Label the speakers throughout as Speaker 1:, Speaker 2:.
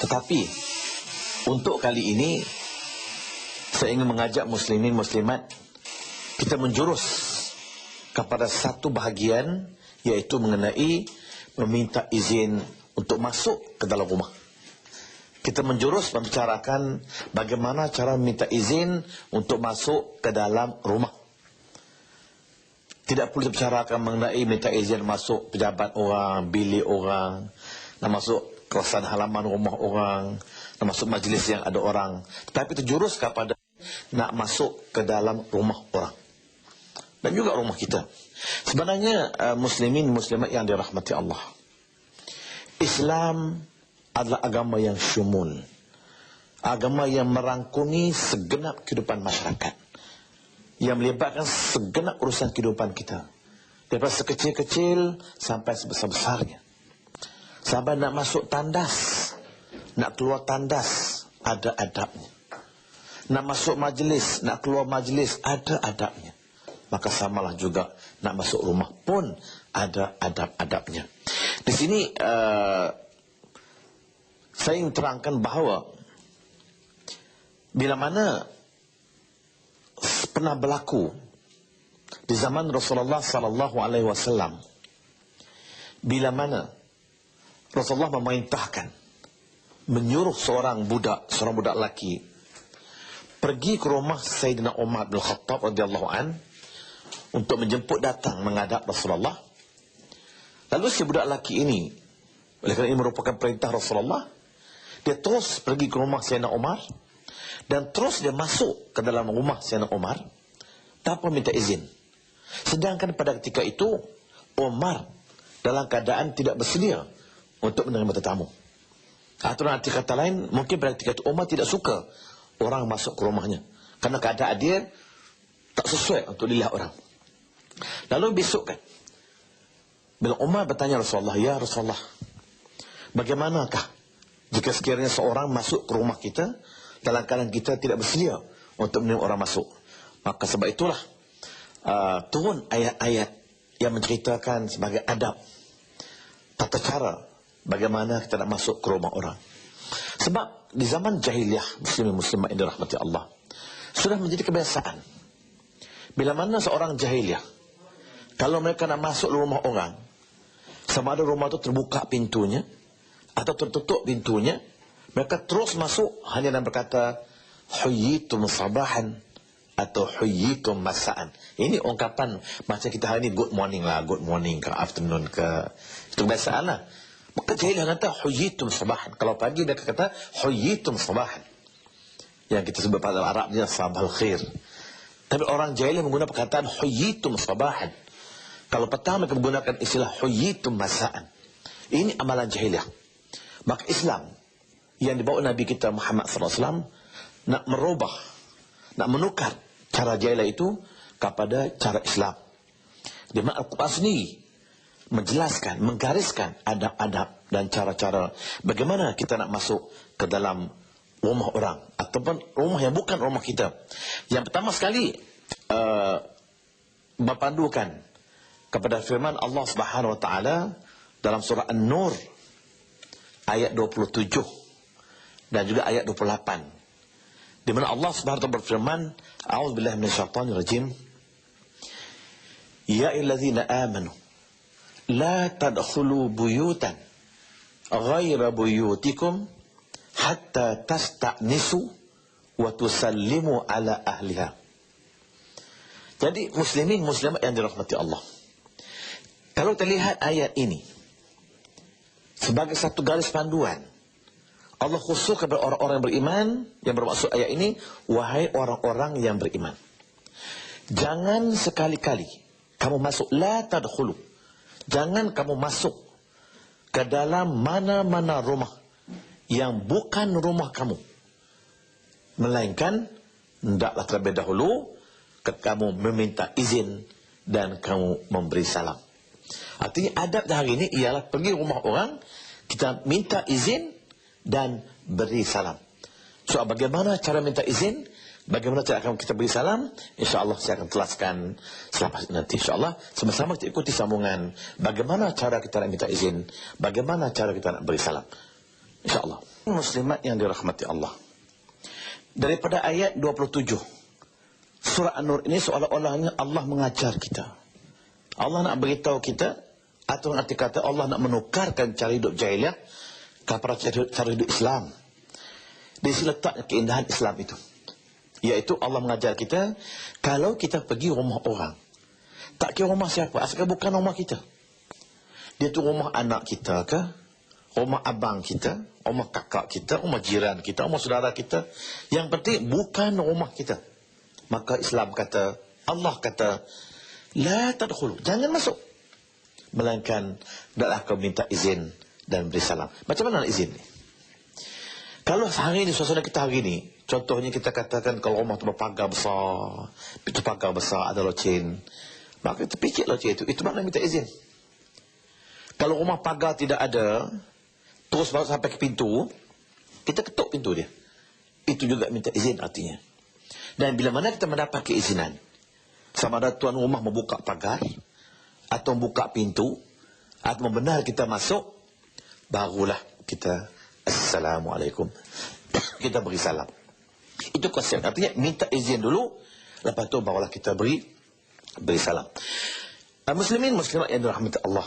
Speaker 1: Tetapi untuk kali ini saya ingin mengajak muslimin muslimat kita menjurus kepada satu bahagian, yaitu mengenai meminta izin untuk masuk ke dalam rumah. Kita menjurus membicarakan bagaimana cara meminta izin untuk masuk ke dalam rumah. Tidak perlu dibicarakan mengenai minta izin masuk pejabat orang, bilik orang, nak masuk kawasan halaman rumah orang, nak masuk majlis yang ada orang. Tetapi terjurus kepada nak masuk ke dalam rumah orang. Dan juga rumah kita. Sebenarnya muslimin muslimat yang dirahmati Allah, Islam adalah agama yang syumul, agama yang merangkumi segenap kehidupan masyarakat, yang melibatkan segenap urusan kehidupan kita, daripada sekecil-kecil sampai sebesar-besarnya. Sampai nak masuk tandas, nak keluar tandas, ada adabnya. Nak masuk majlis, nak keluar majlis, ada adabnya. Maka samalah juga nak masuk rumah pun ada adab-adabnya. Di sini saya ingin terangkan bahawa bila mana pernah berlaku di zaman Rasulullah sallallahu alaihi wasallam, bila mana Rasulullah memerintahkan, menyuruh seorang budak lelaki pergi ke rumah Sayyidina Umar bin Khattab radhiyallahu an untuk menjemput datang menghadap Rasulullah. Lalu si budak lelaki ini, oleh kerana ini merupakan perintah Rasulullah, dia terus pergi ke rumah Sayyidina Umar dan terus dia masuk ke dalam rumah Sayyidina Umar tanpa minta izin. Sedangkan pada ketika itu Umar dalam keadaan tidak bersedia untuk menerima tetamu. Atau arti kata lain, mungkin pada ketika itu Umar tidak suka orang masuk ke rumahnya, kerana keadaan dia tak sesuai untuk dilihat orang. Lalu besok kan, bila Umar bertanya Rasulullah, "Ya Rasulullah, bagaimanakah jika sekiranya seorang masuk ke rumah kita dalam keadaan kita tidak bersedia untuk menerima orang masuk?" Maka sebab itulah turun ayat-ayat yang menceritakan sebagai adab, tata cara bagaimana kita nak masuk ke rumah orang. Sebab di zaman jahiliyah, muslimin muslimat yang dirahmati Allah, sudah menjadi kebiasaan, bila mana seorang jahiliyah, kalau mereka nak masuk rumah orang, sama ada rumah itu terbuka pintunya atau tertutup pintunya, mereka terus masuk hanya dan berkata, "Huyyitum sabahan" atau "Huyyitum masaan." Ini ungkapan macam kita hari ini, good morning lah, good morning ke afternoon ke, itu kebiasaan lah. Maka jahiliyah kata "Huyyitum sabahan." Kalau pagi dia kata "Huyyitum sabahan", yang kita sebut pada Arabnya sabahal khair. Tapi orang jahiliyah menggunakan perkataan "Huyyitum sabahan." Kalau petang mereka menggunakan istilah "Huyyitum masaan." Ini amalan jahiliyah. Maka Islam yang dibawa Nabi kita Muhammad SAW nak merubah, nak menukar cara jahiliyah itu kepada cara Islam. Di mana Al-Quran sendiri menjelaskan, menggariskan adab-adab dan cara-cara bagaimana kita nak masuk ke dalam rumah orang ataupun rumah yang bukan rumah kita. Yang pertama sekali berpandukan kepada firman Allah Subhanahu wa taala dalam surah An-Nur ayat 27 dan juga ayat 28, di mana Allah Subhanahu wa taala berfirman, "A'udzubillahi minasyaitonir rajim. Ya ayyuhallazina amanu la tadkhulu buyutan ghaira buyutikum hatta tasta'nisu wa tusallimu ala ahliha." Jadi muslimin muslimat yang dirahmati Allah, kalau kita lihat ayat ini sebagai satu garis panduan, Allah khusus kepada orang-orang yang beriman, yang bermaksud ayat ini, wahai orang-orang yang beriman, jangan sekali-kali kamu masuk, la tadkhulu, jangan kamu masuk ke dalam mana-mana rumah yang bukan rumah kamu, melainkan hendaklah terlebih dahulu kamu meminta izin dan kamu memberi salam. Artinya adab hari ini ialah pergi rumah orang, kita minta izin dan beri salam. So bagaimana cara minta izin, bagaimana cara kita beri salam, insya-Allah saya akan jelaskan selepas nanti, insya-Allah sama-sama kita ikuti sambungan bagaimana cara kita nak minta izin, bagaimana cara kita nak beri salam. InsyaAllah. Muslimat yang dirahmati Allah. Daripada ayat 27. Surah An-Nur ini seolah-olahnya Allah mengajar kita. Allah nak beritahu kita, atau arti kata Allah nak menukarkan cara hidup jahiliah kepada cara hidup Islam. Di sini letaknya keindahan Islam itu. Iaitu Allah mengajar kita, kalau kita pergi rumah orang, tak kira rumah siapa, asalkan bukan rumah kita. Dia tu rumah anak kita ke, rumah abang kita, rumah kakak kita, rumah jiran kita, rumah saudara kita. Yang penting bukan rumah kita. Maka Islam kata, Allah kata, la tadkhulu, jangan masuk. Melainkan, hendaklah kau minta izin dan beri salam. Macam mana nak izin ni? Kalau hari ini, suasana kita hari ini, contohnya kita katakan kalau rumah tu berpagar besar, itu pagar besar, ada loceng, maka kita picit loceng itu maknanya minta izin. Kalau rumah pagar tidak ada, terus baru sampai ke pintu, kita ketuk pintu dia. Itu juga minta izin artinya. Dan bila mana kita mendapat keizinan, sama ada tuan rumah membuka pagar, atau membuka pintu, atau membenar kita masuk, barulah kita Assalamualaikum. Kita beri salam. Itu konsep. Artinya minta izin dulu, lepas tu barulah kita beri salam. Muslimin, muslimat yang dirahmati Allah.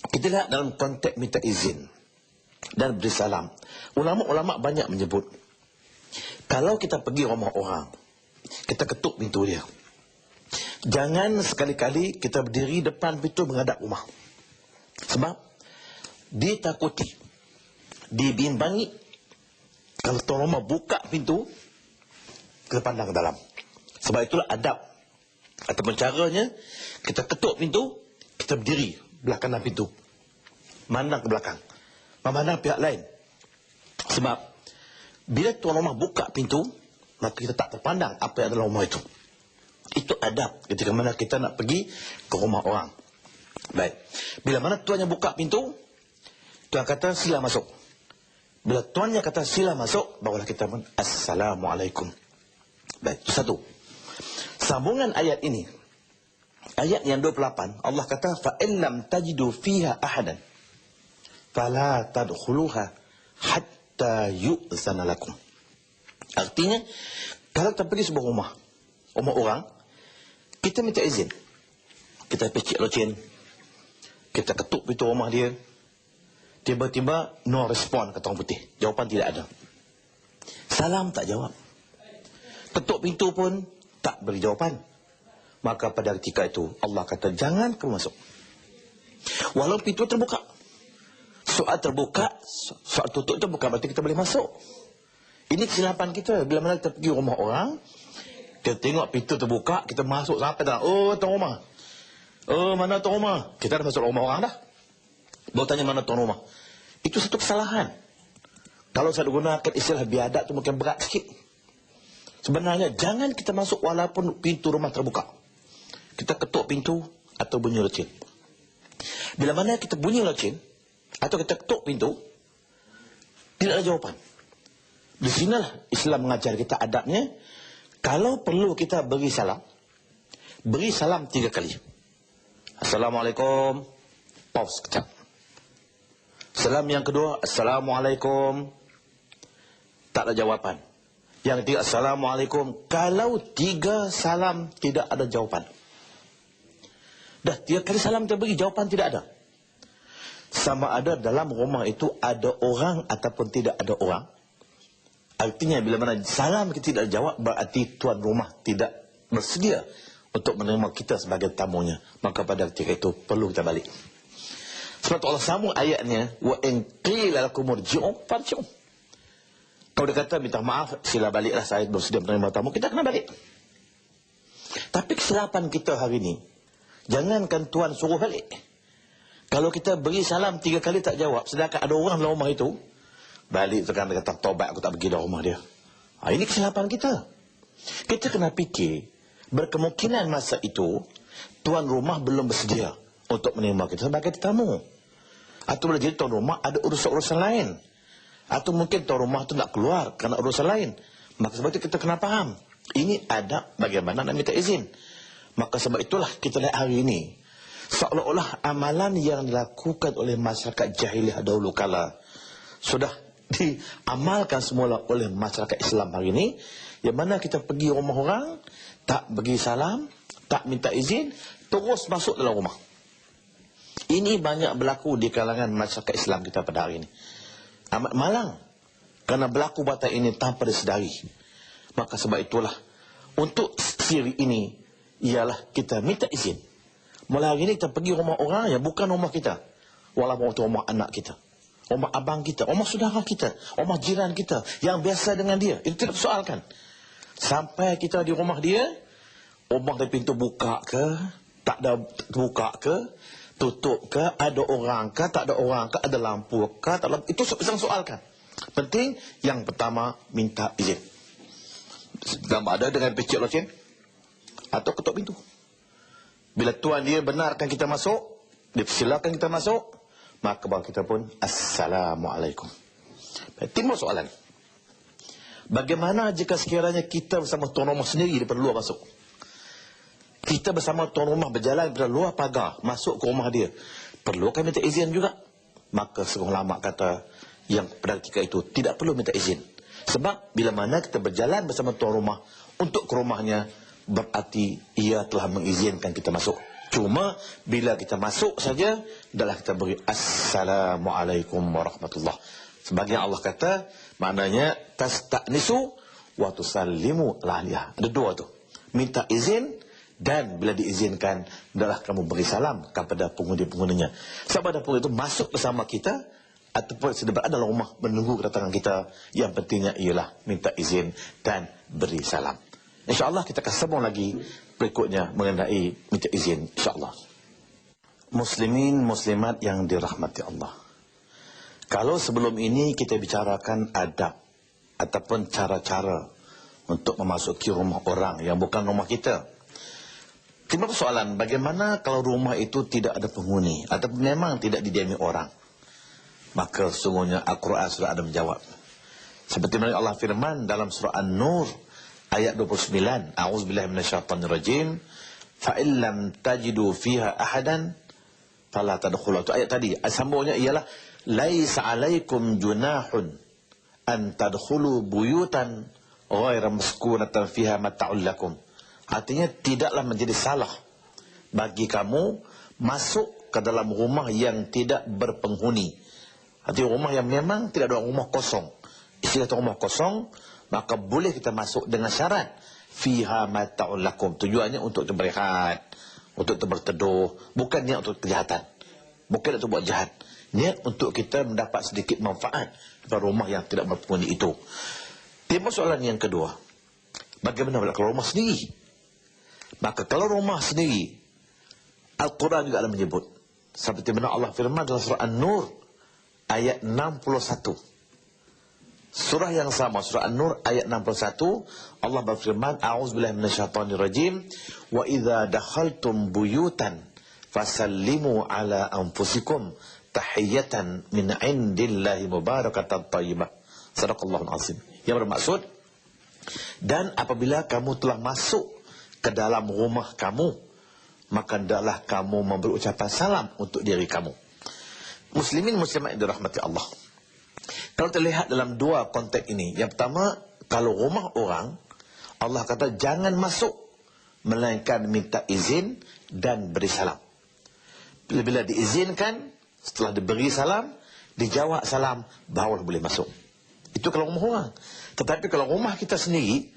Speaker 1: Kita lihat dalam konteks minta izin dan beri salam. Ulama-ulama banyak menyebut, kalau kita pergi rumah orang, kita ketuk pintu dia. Jangan sekali-kali kita berdiri depan pintu menghadap rumah. Sebab ditakuti, dibimbangi, kalau tuan rumah buka pintu, kita pandang ke dalam. Sebab itulah adab ataupun caranya, kita ketuk pintu, kita berdiri belah kanan pintu, mandang ke belakang, memandang pihak lain. Sebab bila tuan rumah buka pintu, maka kita tak terpandang apa yang dalam rumah itu. Itu adab ketika mana kita nak pergi ke rumah orang. Baik, bila mana tuannya buka pintu, tuan kata sila masuk. Bila tuannya kata sila masuk, barulah kita pun Assalamualaikum. Baik, itu satu. Sambungan ayat ini, ayat yang 28, Allah kata فَإِنْ لَمْ تَجِدُوا فِيهَا أَحَدًا فَلَا تَدْخُلُوهَا حَتَّى يُؤْذَنَ لَكُمْ. Artinya, kalau kita pergi sebuah rumah orang, kita minta izin. Kita pecik loceng, kita ketuk pintu rumah dia, tiba-tiba no respon, kata orang putih, jawapan tidak ada. Salam tak jawab, ketuk pintu pun tak beri jawapan. Maka pada ketika itu Allah kata jangan kamu masuk, walau pintu terbuka. Soal terbuka, soal tutup itu bukan berarti kita boleh masuk. Ini kesilapan kita. Bila mana kita pergi rumah orang, kita tengok pintu terbuka, kita masuk sampai dalam, oh tuan rumah, oh mana tuan rumah, kita dah masuk rumah orang dah, baru tanya mana tuan rumah. Itu satu kesalahan. Kalau saya gunakan istilah biadab itu mungkin berat sikit. Sebenarnya jangan kita masuk walaupun pintu rumah terbuka. Kita ketuk pintu atau bunyi loceng. Bila mana kita bunyi loceng atau kita ketuk pintu, tidak ada jawapan. Di sinilah Islam mengajar kita adabnya. Kalau perlu kita beri salam 3 kali. Assalamualaikum, pause kejap. Salam yang kedua, Assalamualaikum, tak ada jawapan. Yang ketiga, Assalamualaikum. Kalau 3 salam tidak ada jawapan, dah 3 kali salam kita beri, jawapan tidak ada, sama ada dalam rumah itu ada orang ataupun tidak ada orang. Artinya bila mana salam kita tidak jawab, berarti tuan rumah tidak bersedia untuk menerima kita sebagai tamunya. Maka pada ketika itu perlu kita balik. Sebab Allah sambung ayatnya, wa in qila lakum irji'u farji'u. Kalau dia kata minta maaf, sila baliklah, saya bersedia menerima tamu, kita kena balik. Tapi kesilapan kita hari ini, jangankan tuan suruh balik, kalau kita beri salam 3 kali tak jawab, sedangkan ada orang dalam rumah itu, balik tekan dia kata tobat, aku tak pergi dalam rumah dia. Ini kesilapan kita. Kita kena fikir, berkemungkinan masa itu tuan rumah belum bersedia untuk menerima kita sebagai tetamu, atau boleh jadi tuan rumah ada urusan-urusan lain, atau mungkin tuan rumah itu nak keluar kerana urusan lain. Maka sebab itu kita kena faham, ini adab bagaimana nak minta izin. Maka sebab itulah kita lihat hari ini, seolah-olah amalan yang dilakukan oleh masyarakat jahiliah dahulu kala sudah diamalkan semula oleh masyarakat Islam hari ini, yang mana kita pergi rumah orang, tak bagi salam, tak minta izin, terus masuk dalam rumah. Ini banyak berlaku di kalangan masyarakat Islam kita pada hari ini. Amat malang kerana berlaku perbuatan ini tanpa disedari. Maka sebab itulah, untuk siri ini ialah kita minta izin. Mulai hari ini kita pergi rumah orang yang bukan rumah kita, walaupun itu rumah anak kita, rumah abang kita, rumah saudara kita, rumah jiran kita yang biasa dengan dia, itu tidak persoalkan. Sampai kita di rumah dia, rumah dari pintu buka ke, tak ada buka ke, tutup ke, ada orang ke, tak ada orang ke, ada lampu ke, tak ada, itu jangan soalkan. Penting yang pertama minta izin. Gambar ada dengan pecik loceng atau ketuk pintu. Bila tuan dia benarkan kita masuk, dia persilakan kita masuk, maka bahawa kita pun Assalamualaikum. Timbul soalan, bagaimana jika sekiranya kita bersama tuan rumah sendiri daripada luar masuk? Kita bersama tuan rumah berjalan daripada luar pagar masuk ke rumah dia, perlukah minta izin juga? Maka seorang ulama kata, yang pada ketika itu tidak perlu minta izin. Sebab bila mana kita berjalan bersama tuan rumah untuk ke rumahnya, berarti ia telah mengizinkan kita masuk. Cuma bila kita masuk saja, adalah kita beri Assalamualaikum warahmatullahi. Sebagian Allah kata, maknanya tasta'nisu wa tusallimu alaiha. Ada dua tu. Minta izin, dan bila diizinkan, adalah kamu beri salam kepada penghuni-penghuninya. Sebab ada penghuni itu masuk bersama kita, ataupun sedang berada dalam rumah menunggu kedatangan kita. Yang pentingnya ialah minta izin dan beri salam. InsyaAllah kita akan sambung lagi berikutnya mengenai minta izin, insyaAllah. Muslimin, muslimat yang dirahmati Allah. Kalau sebelum ini kita bicarakan adab ataupun cara-cara untuk memasuki rumah orang yang bukan rumah kita, timbul persoalan, bagaimana kalau rumah itu tidak ada penghuni ataupun memang tidak didiami orang? Maka sungguhnya Al-Quran sudah ada menjawab. Seperti mana Allah firman dalam surah An-Nur ayat 29, A'udzubillahi minasyaitonirrajim, fa illam tajidu fiha ahadan fala tadkhulu. Itu ayat tadi. Sambungnya ialah laisa 'alaikum junahun an tadkhulu buyutan ghaira maskunatan fiha mata'ul lakum. Artinya tidaklah menjadi salah bagi kamu masuk ke dalam rumah yang tidak berpenghuni. Artinya rumah yang memang tidak ada, rumah kosong. Istilah rumah kosong, maka boleh kita masuk dengan syarat fiha mata'ul lakum. Tujuannya untuk berehat, untuk berteduh, bukan niat untuk kejahatan, bukan untuk buat jahat. Niat untuk kita mendapat sedikit manfaat dari rumah yang tidak berpenghuni itu. Timbul soalan yang kedua, bagaimana kalau rumah sendiri? Maka kalau rumah sendiri, Al-Quran juga ada menyebut. Seperti mana Allah firman dalam surah An-Nur ayat 61. Surah yang sama, surah An-Nur ayat 61, Allah berfirman, A'udzubillahi minasyaitonirrajim, wa idza dakhaltum buyutan fasallimu ala anfusikum tahiyatan min indillahi mubarakatan thayyibah. Sadaqallahul azim. Yang bermaksud, dan apabila kamu telah masuk ke dalam rumah kamu, maka hendaklah kamu memberi ucapan salam untuk diri kamu. Muslimin muslimat yang dirahmati Allah. Kalau terlihat dalam dua konteks ini, yang pertama, kalau rumah orang, Allah kata jangan masuk melainkan minta izin dan beri salam. Bila diizinkan, setelah diberi salam, dijawab salam, baru boleh masuk. Itu kalau rumah orang. Tetapi kalau rumah kita sendiri,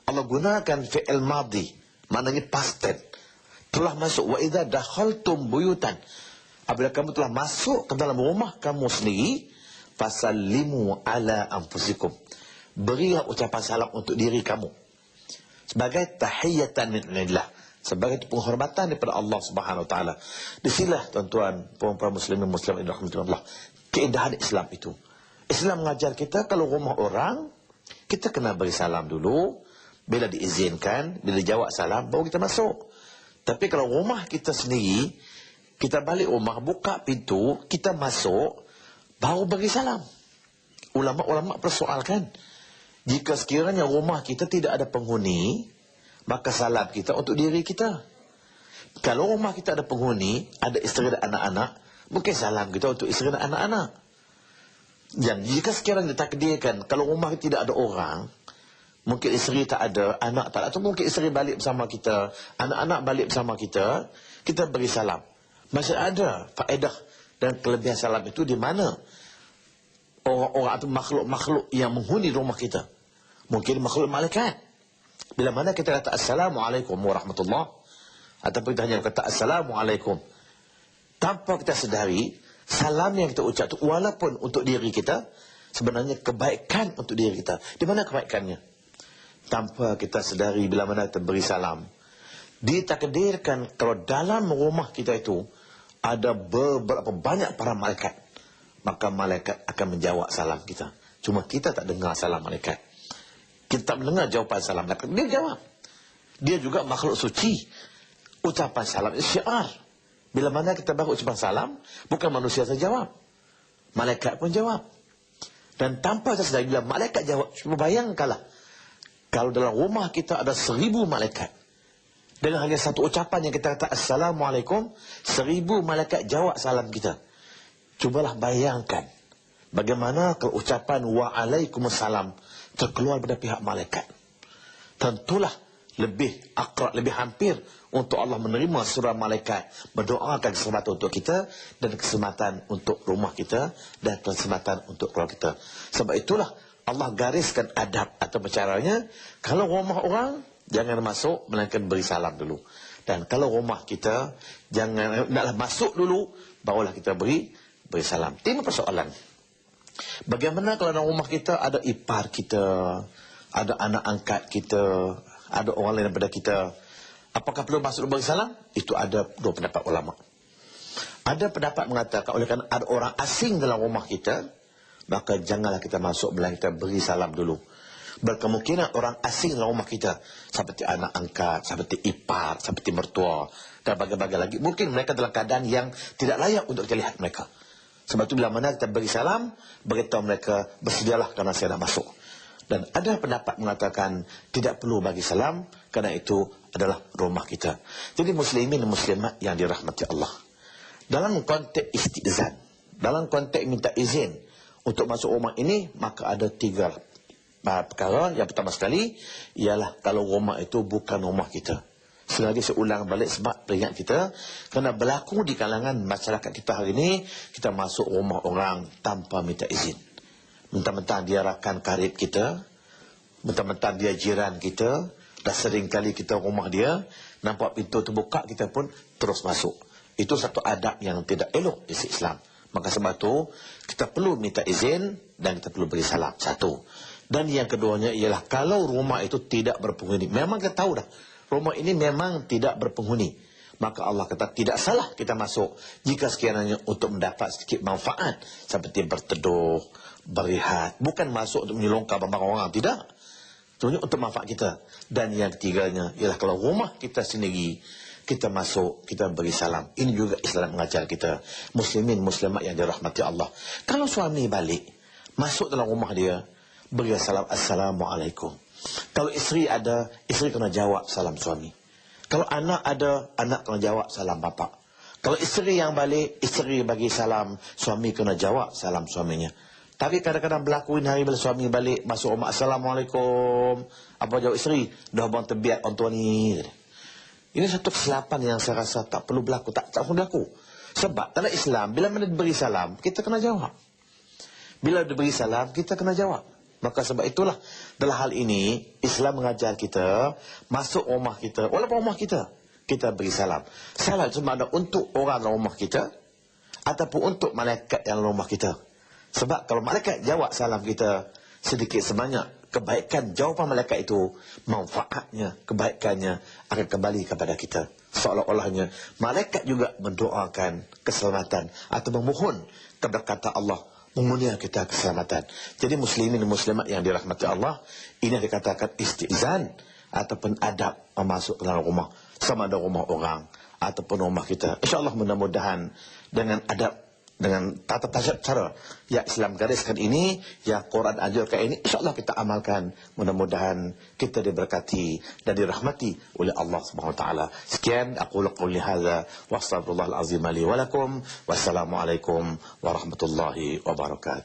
Speaker 1: Allah gunakan fi'il madhi, maknanya past tense. Telah masuk, wa idza dakhaltum buyutan. Apabila kamu telah masuk ke dalam rumah kamu sendiri, fasallimu ala anfusikum. Berilah ucapan salam untuk diri kamu. Sebagai tahiyatan min indillah. Sebagai penghormatan daripada Allah Subhanahu wa taala. Disilah tuan-tuan, puan-puan muslimin muslimat yang dirahmati Allah, keindahan Islam itu. Islam mengajar kita kalau rumah orang, kita kena beri salam dulu. Bila diizinkan, bila dijawab salam, baru kita masuk. Tapi kalau rumah kita sendiri, kita balik rumah, buka pintu, kita masuk, baru bagi salam. Ulama-ulama persoalkan, jika sekiranya rumah kita tidak ada penghuni, maka salam kita untuk diri kita. Kalau rumah kita ada penghuni, ada isteri dan anak-anak, mungkin salam kita untuk isteri dan anak-anak. Dan jika sekiranya ditakdirkan, kalau rumah tidak ada orang, mungkin isteri tak ada, anak tak ada, atau mungkin isteri balik bersama kita, anak-anak balik bersama kita, kita beri salam. Masih ada faedah dan kelebihan salam itu di mana orang-orang atau makhluk-makhluk yang menghuni rumah kita. Mungkin makhluk malaikat. Bila mana kita kata Assalamualaikum warahmatullahi, ataupun kita hanya kata Assalamualaikum, tanpa kita sedari, salam yang kita ucap itu walaupun untuk diri kita, sebenarnya kebaikan untuk diri kita. Di mana kebaikannya? Tanpa kita sedari bila mana kita beri salam, ditakdirkan kalau dalam rumah kita itu ada beberapa banyak para malaikat, maka malaikat akan menjawab salam kita. Cuma kita tak dengar salam malaikat. Kita tak mendengar jawapan salam malaikat. Dia jawab. Dia juga makhluk suci. Ucapan salam itu syiar. Bila mana kita baru ucapan salam, bukan manusia saja jawab, malaikat pun jawab. Dan tanpa sesedari bila malaikat jawab, cuba bayangkanlah, kalau dalam rumah kita ada 1000 malaikat, dengan hanya satu ucapan yang kita kata Assalamualaikum, 1000 malaikat jawab salam kita. Cubalah bayangkan, bagaimana kalau ucapan Waalaikumsalam terkeluar pada pihak malaikat. Tentulah lebih akrab, lebih hampir untuk Allah menerima surah malaikat, mendoakan keselamatan untuk kita, dan keselamatan untuk rumah kita, dan keselamatan untuk keluarga kita. Sebab itulah Allah gariskan adab atau caranya, kalau rumah orang, jangan masuk, melainkan beri salam dulu. Dan kalau rumah kita, jangan, naklah masuk dulu, barulah kita beri salam. Timbul persoalan, bagaimana kalau dalam rumah kita ada ipar kita, ada anak angkat kita, ada orang lain daripada kita, apakah perlu masuk beri salam? Itu ada dua pendapat ulama. Ada pendapat mengatakan, oleh kerana ada orang asing dalam rumah kita, maka janganlah kita masuk, melainkan kita beri salam dulu. Berkemungkinan orang asing dalam rumah kita, seperti anak angkat, seperti ipar, seperti mertua, dan bagai-bagai lagi, mungkin mereka dalam keadaan yang tidak layak untuk kita lihat mereka. Sebab itu bila mana kita beri salam, beritahu mereka, bersedialah kerana saya nak masuk. Dan ada pendapat mengatakan tidak perlu bagi salam, kerana itu adalah rumah kita. Jadi muslimin dan muslimat yang dirahmati Allah, dalam konteks istizan, dalam konteks minta izin untuk masuk rumah ini, maka ada 3 perkara. Yang pertama sekali ialah kalau rumah itu bukan rumah kita. Selagi saya ulang balik sebab peringat kita, kerana berlaku di kalangan masyarakat kita hari ini, kita masuk rumah orang tanpa minta izin. Mentang-mentang dia rakan karib kita, mentang-mentang dia jiran kita, dah sering kali kita rumah dia, nampak pintu terbuka, kita pun terus masuk. Itu satu adab yang tidak elok di Islam. Maka sebab itu, kita perlu minta izin dan kita perlu beri salam. Satu. Dan yang keduanya ialah kalau rumah itu tidak berpenghuni, memang kita tahu dah, rumah ini memang tidak berpenghuni, maka Allah kata tidak salah kita masuk jika sekiranya untuk mendapat sedikit manfaat, seperti berteduh, berehat, bukan masuk untuk menyelongkar barang orang, tidak. Sebenarnya untuk manfaat kita. Dan yang ketiganya ialah kalau rumah kita sendiri, kita masuk, kita beri salam. Ini juga Islam mengajar kita, muslimin muslimat yang dirahmati Allah. Kalau suami balik, masuk dalam rumah dia, beri salam Assalamualaikum. Kalau isteri ada, isteri kena jawab salam suami. Kalau anak ada, anak kena jawab salam bapa. Kalau isteri yang balik, isteri bagi salam, suami kena jawab salam suaminya. Tapi kadang-kadang berlaku hari bila suami balik, masuk rumah Assalamualaikum, apa jawab isteri? Dah bang terbiak orang tua ni. Ini satu kesilapan yang saya rasa tak perlu berlaku, tak perlu berlaku. Sebab dalam Islam, bila mana diberi salam, kita kena jawab. Bila diberi salam, kita kena jawab. Maka sebab itulah dalam hal ini Islam mengajar kita masuk rumah kita, walaupun rumah kita, kita beri salam. Salam cuma ada untuk orang dalam rumah kita ataupun untuk malaikat yang dalam rumah kita. Sebab kalau malaikat jawab salam kita, sedikit sebanyak kebaikan jawapan malaikat itu, manfaatnya, kebaikannya akan kembali kepada kita. Seolah-olahnya malaikat juga mendoakan keselamatan atau memohon kepada kata Allah, memulia kita keselamatan. Jadi muslimin dan muslimat yang dirahmati Allah, ini dikatakan istizan ataupun adab masuk ke dalam rumah, sama ada rumah orang ataupun rumah kita. InsyaAllah mudah-mudahan dengan adab, dengan tata cara yang Islam gariskan ini, yang Quran ajarkan ini, insyaAllah kita amalkan. Mudah-mudahan kita diberkati dan dirahmati oleh Allah SWT. Sekian, aku qawli hadza wa astaghfirullahal azim li wa lakum. Wassalamualaikum warahmatullahi wabarakatuh.